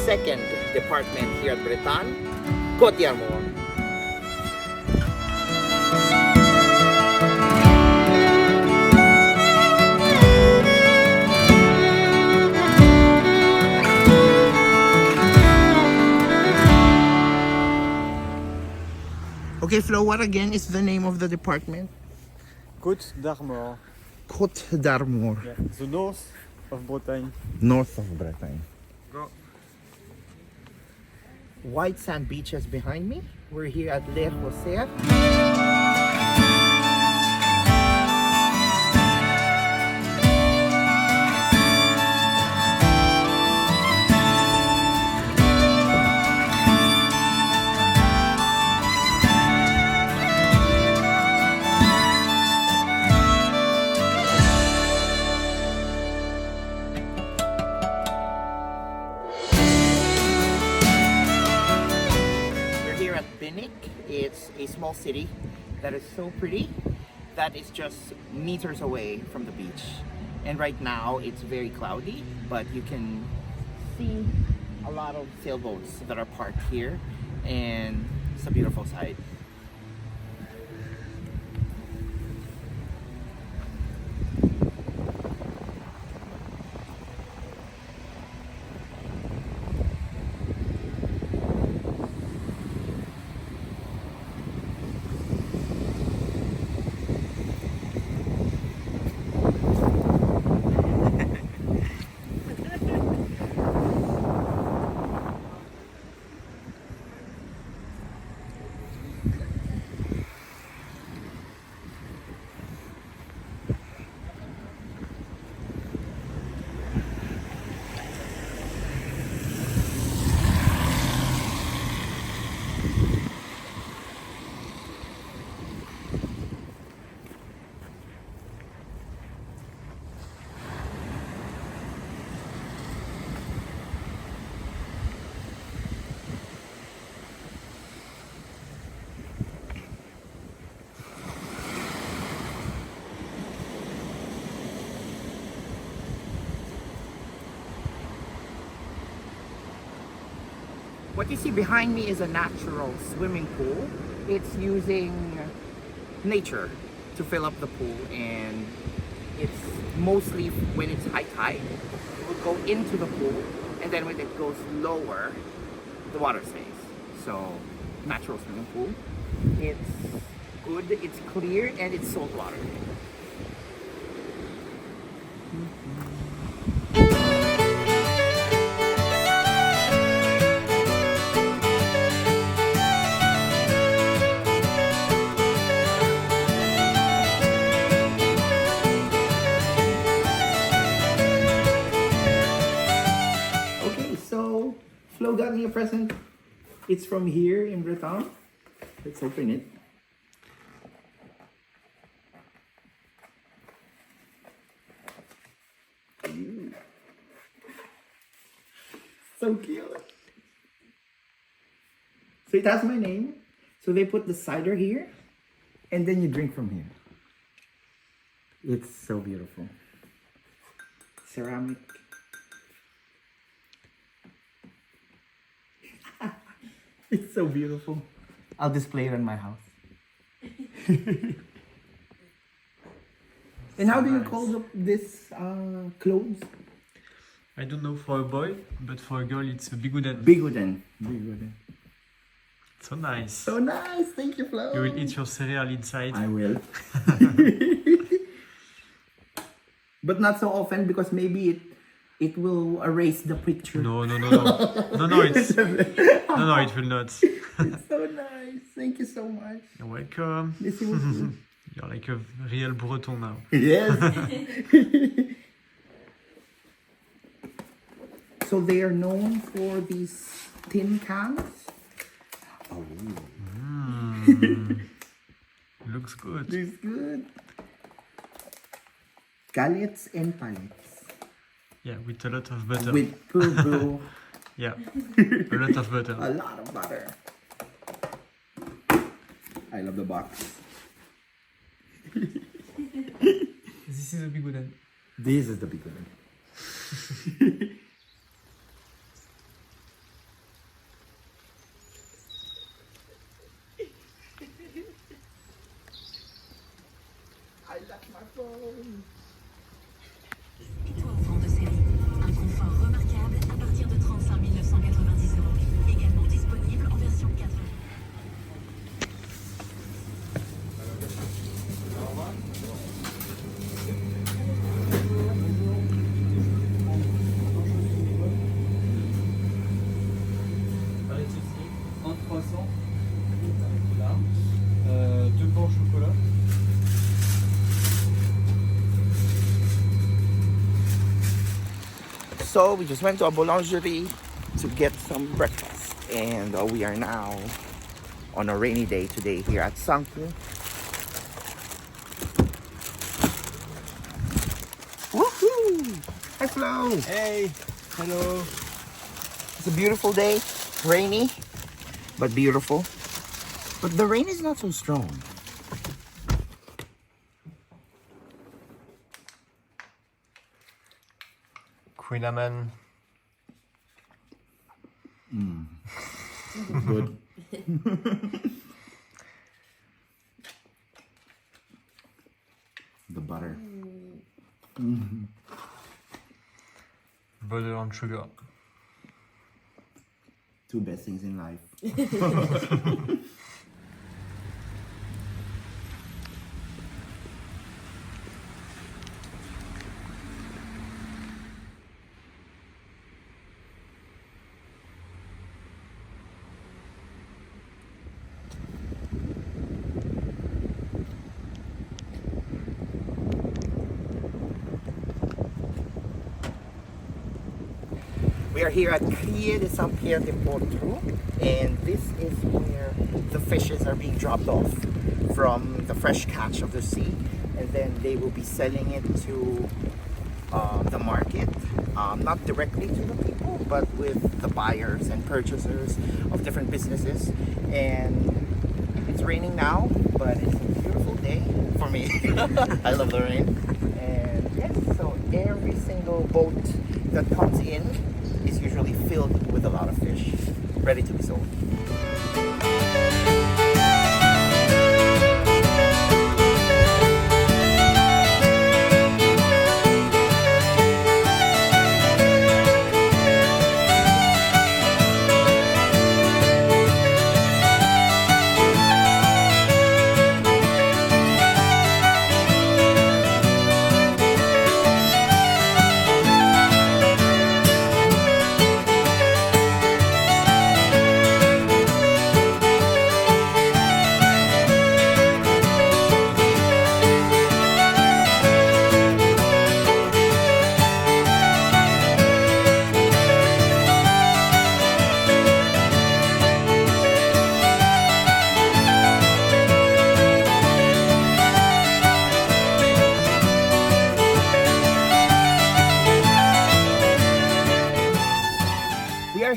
second department here at Bretagne, Côtes-d'Armor. Okay, Flo, what again is the name of the department? Côtes-d'Armor. Côtes-d'Armor. Yeah, the north of Bretagne. North of Bretagne. Go. White sand beaches behind me. We're here at Les Rossères. Scenic. It's a small city that is so pretty that is just meters away from the beach. And right now it's very cloudy, but you can see a lot of sailboats that are parked here, and it's a beautiful sight. What you see behind me is a natural swimming pool. It's using nature to fill up the pool, and it's mostly when it's high tide, it will go into the pool, and then when it goes lower, the water stays. So, natural swimming pool. It's good, it's clear, and it's salt water. Flo got me a present. It's from here in Breton. Let's open it. Ooh. So cute. So it has my name. So they put the cider here, and then you drink from here. It's so beautiful. Ceramic. It's so beautiful. I'll display it in my house. And how do you call this clothes? I don't know for a boy, but for a girl it's a bigouden. Bigouden. Bigouden. So nice. So nice. Thank you, Flo. You will eat your cereal inside. I will. But not so often, because maybe it will erase the picture. No, it will not. It's so nice. Thank you so much. You're welcome. You're like a real Breton now. Yes. So they are known for these tin cans. Oh. Looks good. Looks good. Galettes and palettes. Yeah, with a lot of butter. With purple. Yeah, a lot of butter. A lot of butter. I love the box. This is a bigouden. This is the big one. Enfant de série. Un confort remarquable à partir de 35 990 €. Également disponible en version 4. Un 300. Deux pains au chocolat. So we just went to a boulangerie to get some breakfast, and we are now on a rainy day today here at Saint Quay. Woohoo! Hi Flo! Hey! Hello! It's a beautiful day, rainy, but beautiful. But the rain is not so strong. Queen Aman. Good. The butter. Butter and sugar. Two best things in life. We are here at Crier de Saint-Pierre de Porto, and this is where the fishes are being dropped off from the fresh catch of the sea, and then they will be selling it to the market, not directly to the people, but with the buyers and purchasers of different businesses. And it's raining now, but it's a beautiful day for me. I love the rain. And yes, so every single boat that comes in is usually filled with a lot of fish, ready to be sold.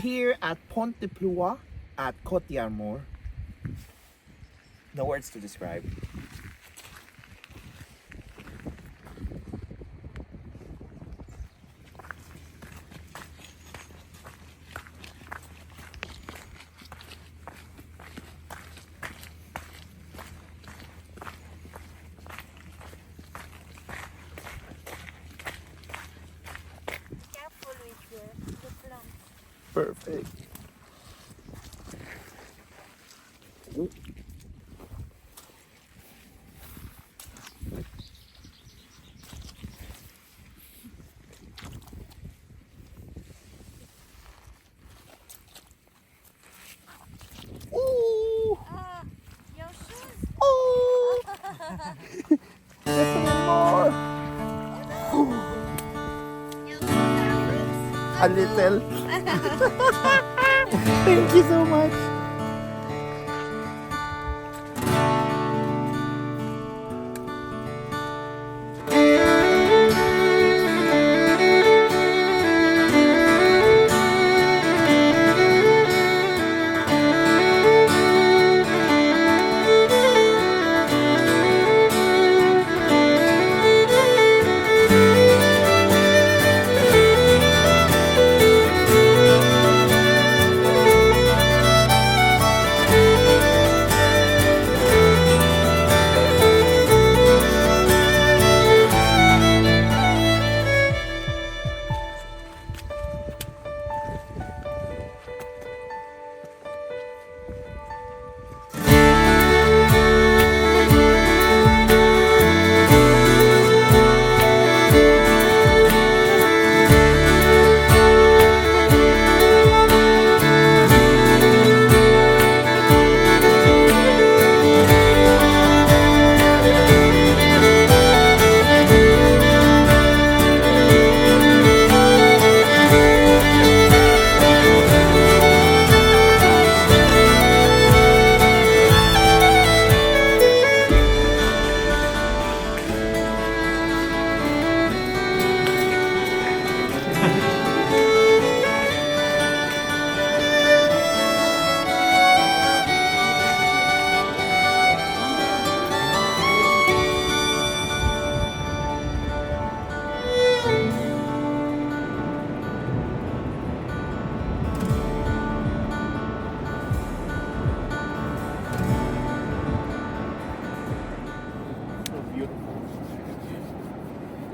Here at Pont du Plouha at Côtes-d'Armor. No words to describe. Careful with the plants. Perfect. Ooh. Your shoes. Oh. Just a little more. Your shoes are loose. A little. Thank you so much.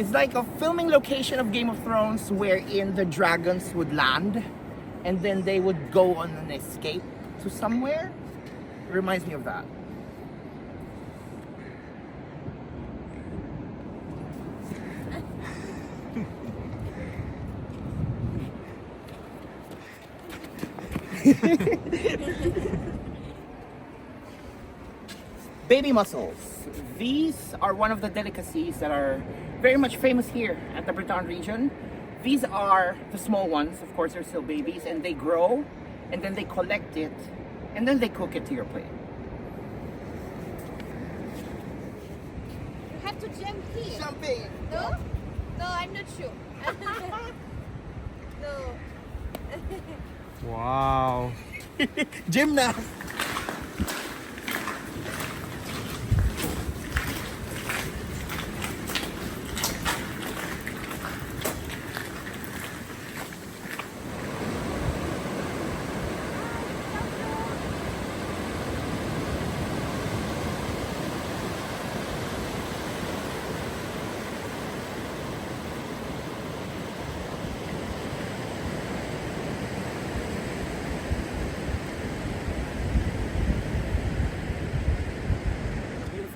It's like a filming location of Game of Thrones wherein the dragons would land and then they would go on an escape to somewhere. It reminds me of that. Baby mussels. These are one of the delicacies that are very much famous here at the Breton region. These are the small ones, of course they're still babies, and they grow, and then they collect it, and then they cook it to your plate. You have to jump here. Jumping! No? No, I'm not sure. No. Wow. Gymnast!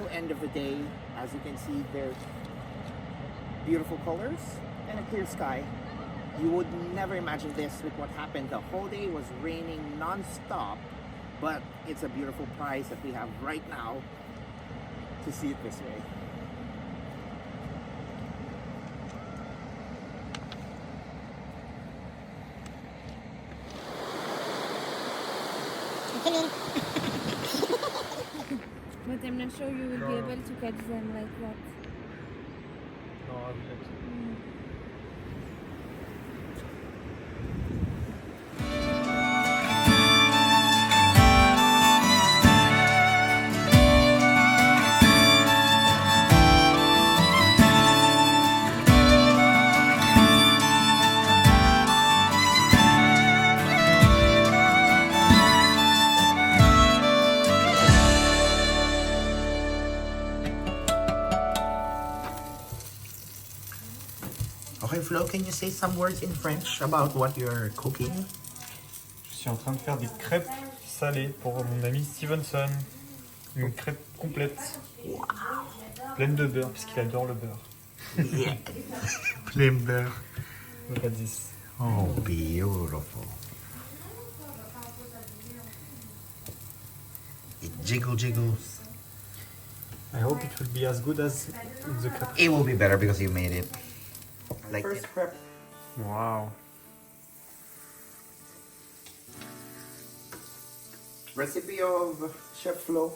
End of the day, as you can see, there's beautiful colors and a clear sky. You would never imagine this with what happened. The whole day was raining non-stop, but it's a beautiful prize that we have right now to see it this way. But I'm not sure you will be able to catch them like that. No, I will let you. Okay, Flo, can you say some words in French about what you're cooking? Je suis en train de faire des crêpes salées pour mon ami Stevenson. Une crêpe complète. Pleine de beurre, puisqu'il adore le beurre. Yeah. Plain beurre. Look at this. Oh, beautiful. It jiggles. I hope it will be as good as the crepe. It will be better because you made it. Like first crepe. Wow. Recipe of Chef Flo.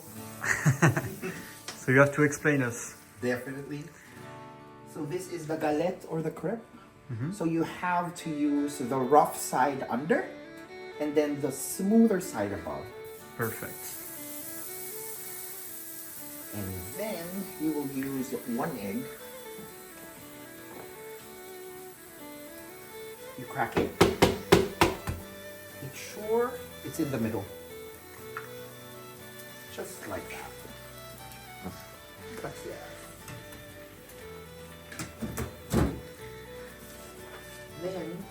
So you have to explain us. Definitely. So this is the galette or the crepe. So you have to use the rough side under and then the smoother side above. Perfect. And then you will use 1 egg. You crack it. Make sure it's in the middle. Just like that. That's it. Then,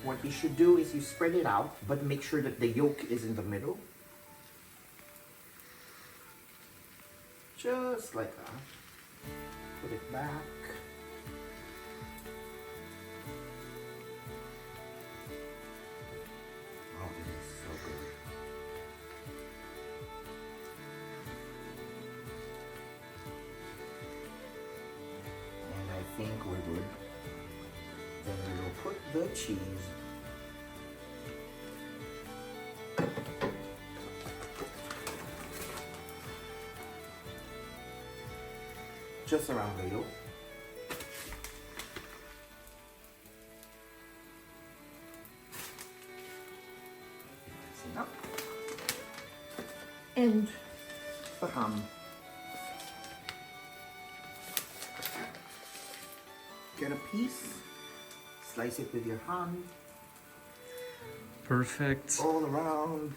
what you should do is you spread it out, but make sure that the yolk is in the middle. Just like that. Put it back. Oh, this is so good. And I think we're good. Then we will put the cheese. Just around the yolk. That's enough. And the ham. Get a piece, slice it with your hand, Perfect. all around.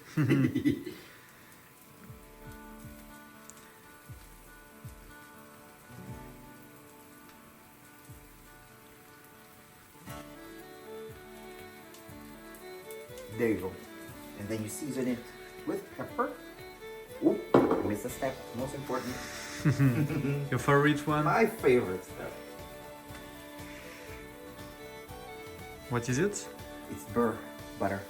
pepper. Oop, missed a step. Most important. Your favorite one? My favorite step. What is it? It's butter.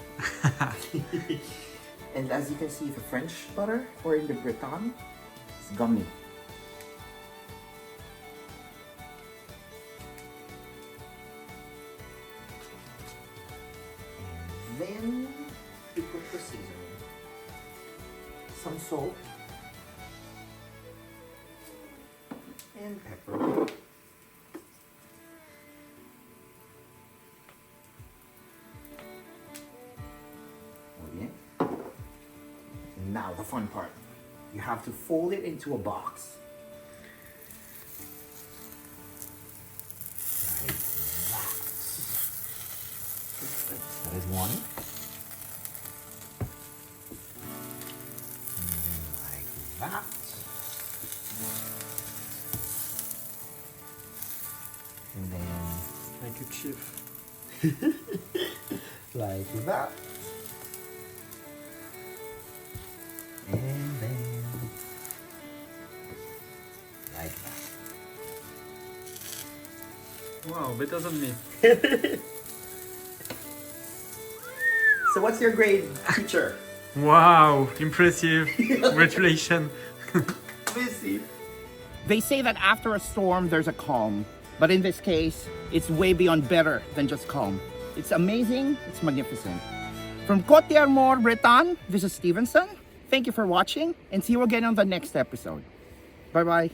And as you can see, the French butter or in the Breton, it's gummy. And then you put the seasoning, some salt, and pepper. Now the fun part. You have to fold it into a box. Like that. That is one. And then like that. And then Like a chef. like that. And then like that. Wow, better than me. So what's your grade, teacher? Wow, impressive. Congratulations. Busy. They say that after a storm, there's a calm. But in this case, it's way beyond better than just calm. It's amazing. It's magnificent. From Côtes-d'Armor, Breton, this is Stevenson. Thank you for watching and see you again on the next episode. Bye-bye.